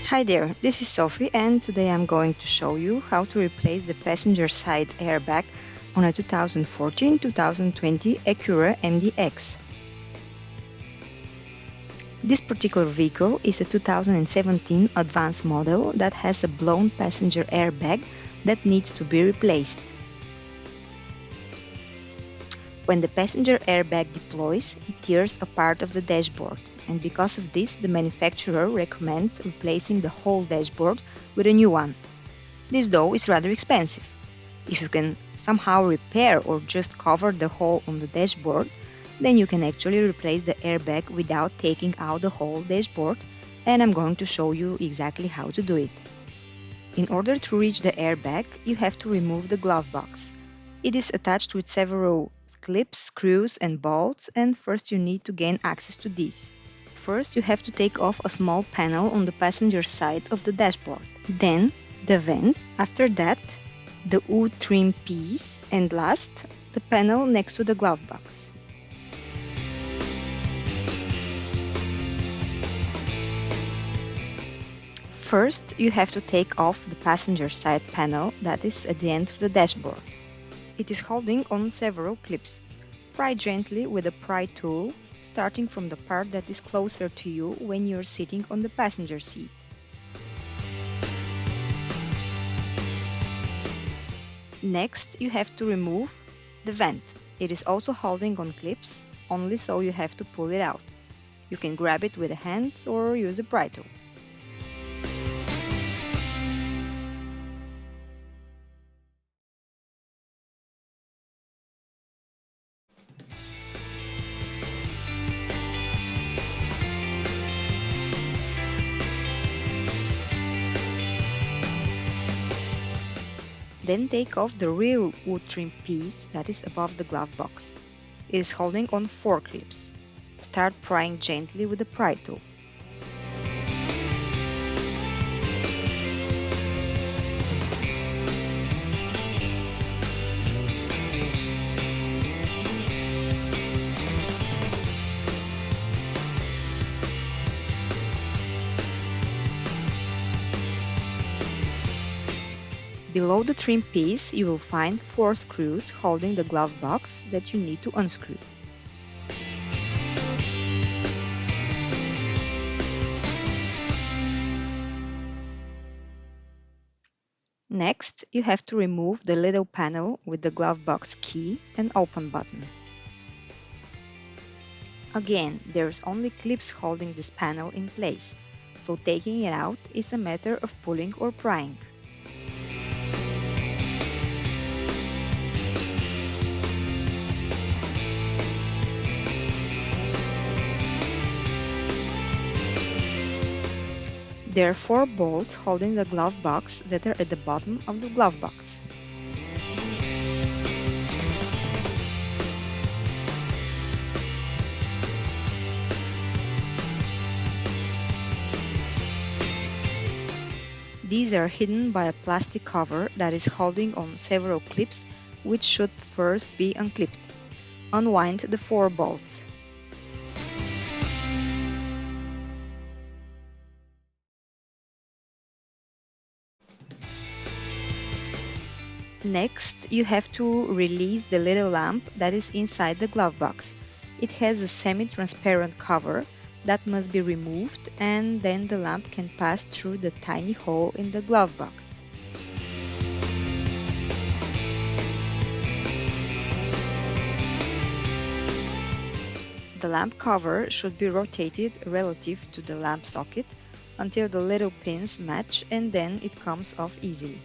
Hi there, this is Sophie and today I'm going to show you how to replace the passenger side airbag on a 2014-2020 Acura MDX. This particular vehicle is a 2017 Advance model that has a blown passenger airbag that needs to be replaced. When the passenger airbag deploys, it tears a part of the dashboard, and because of this, the manufacturer recommends replacing the whole dashboard with a new one. This though is rather expensive. If you can somehow repair or just cover the hole on the dashboard, then you can actually replace the airbag without taking out the whole dashboard, and I'm going to show you exactly how to do it. In order to reach the airbag, you have to remove the glove box. It is attached with several clips, screws and bolts, and first you need to gain access to these. First, you have to take off a small panel on the passenger side of the dashboard. Then, the vent. After that, the wood trim piece. And last, the panel next to the glove box. First, you have to take off the passenger side panel that is at the end of the dashboard. It is holding on several clips. Pry gently with a pry tool, starting from the part that is closer to you when you are sitting on the passenger seat. Next, you have to remove the vent. It is also holding on clips, only so you have to pull it out. You can grab it with a hand or use a pry tool. Then take off the real wood trim piece that is above the glove box. It is holding on 4 clips. Start prying gently with the pry tool. Below the trim piece, you will find 4 screws holding the glove box that you need to unscrew. Next, you have to remove the little panel with the glove box key and open button. Again, there's only clips holding this panel in place, so taking it out is a matter of pulling or prying. There are 4 bolts holding the glove box that are at the bottom of the glove box. These are hidden by a plastic cover that is holding on several clips which should first be unclipped. Unwind the 4 bolts. Next, you have to release the little lamp that is inside the glove box. It has a semi-transparent cover that must be removed, and then the lamp can pass through the tiny hole in the glove box. The lamp cover should be rotated relative to the lamp socket until the little pins match, and then it comes off easily.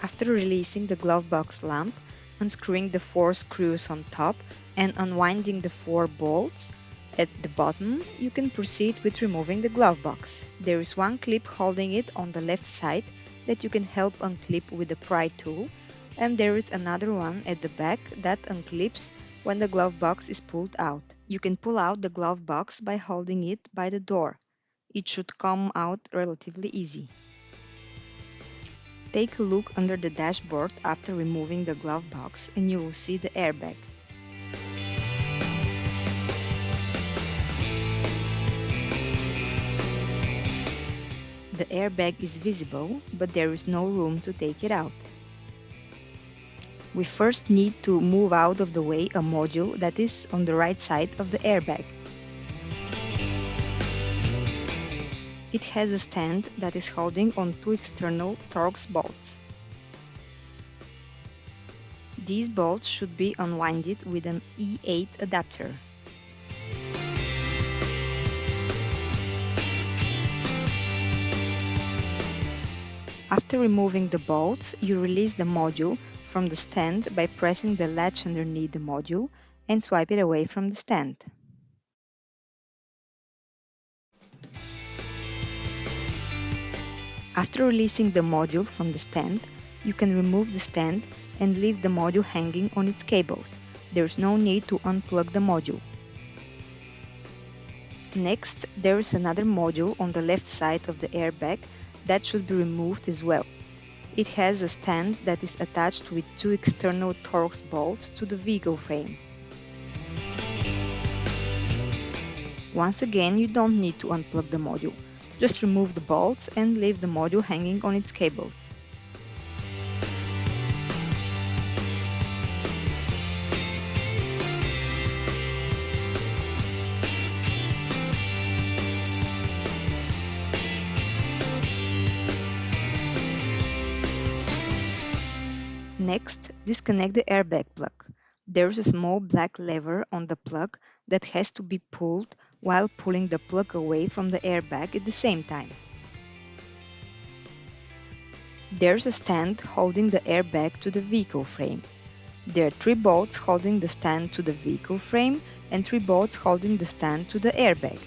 After releasing the glove box lamp, unscrewing the 4 screws on top and unwinding the 4 bolts at the bottom, you can proceed with removing the glove box. There is 1 clip holding it on the left side that you can help unclip with the pry tool, and there is another one at the back that unclips when the glove box is pulled out. You can pull out the glove box by holding it by the door. It should come out relatively easy. Take a look under the dashboard after removing the glove box and you will see the airbag. The airbag is visible, but there is no room to take it out. We first need to move out of the way a module that is on the right side of the airbag. It has a stand that is holding on two external Torx bolts. These bolts should be unwinded with an E8 adapter. After removing the bolts, you release the module from the stand by pressing the latch underneath the module and swipe it away from the stand. After releasing the module from the stand, you can remove the stand and leave the module hanging on its cables. There is no need to unplug the module. Next, there is another module on the left side of the airbag that should be removed as well. It has a stand that is attached with two external Torx bolts to the vehicle frame. Once again, you don't need to unplug the module. Just remove the bolts and leave the module hanging on its cables. Next, disconnect the airbag plug. There is a small black lever on the plug that has to be pulled while pulling the plug away from the airbag at the same time. There's a stand holding the airbag to the vehicle frame. There are 3 bolts holding the stand to the vehicle frame and 3 bolts holding the stand to the airbag.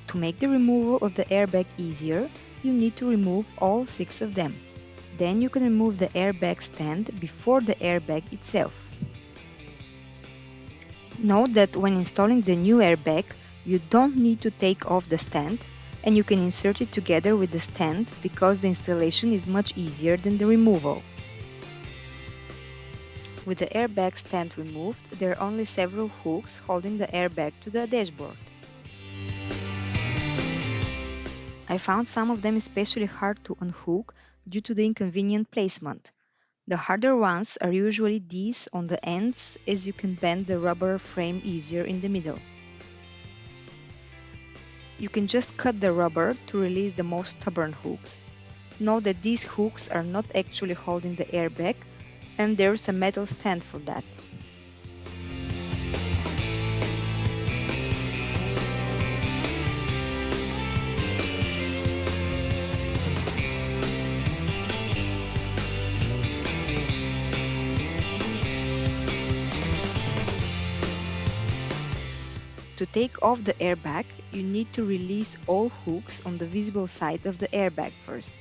To make the removal of the airbag easier, you need to remove all 6 of them. Then you can remove the airbag stand before the airbag itself. Note that when installing the new airbag, you don't need to take off the stand and you can insert it together with the stand because the installation is much easier than the removal. With the airbag stand removed, there are only several hooks holding the airbag to the dashboard. I found some of them especially hard to unhook due to the inconvenient placement. The harder ones are usually these on the ends, as you can bend the rubber frame easier in the middle. You can just cut the rubber to release the most stubborn hooks. Note that these hooks are not actually holding the airbag, and there is a metal stand for that. To take off the airbag, you need to release all hooks on the visible side of the airbag first.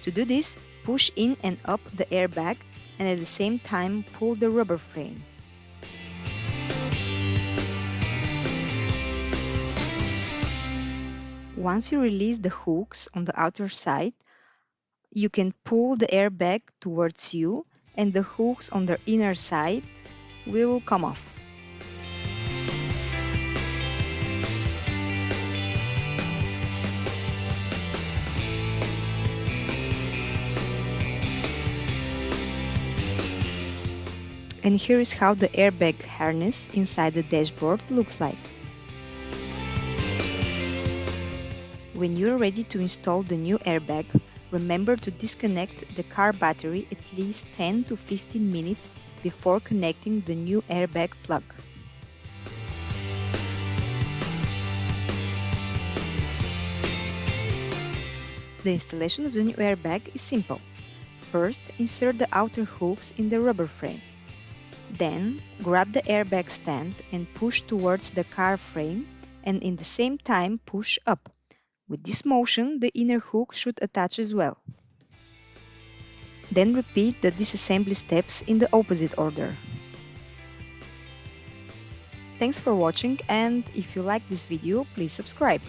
To do this, push in and up the airbag and at the same time pull the rubber frame. Once you release the hooks on the outer side, you can pull the airbag towards you and the hooks on the inner side will come off. And here is how the airbag harness inside the dashboard looks like. When you're ready to install the new airbag, remember to disconnect the car battery at least 10 to 15 minutes before connecting the new airbag plug. The installation of the new airbag is simple. First, insert the outer hooks in the rubber frame. Then, grab the airbag stand and push towards the car frame and in the same time push up. With this motion, the inner hook should attach as well. Then repeat the disassembly steps in the opposite order. Thanks for watching, and if you like this video, please subscribe.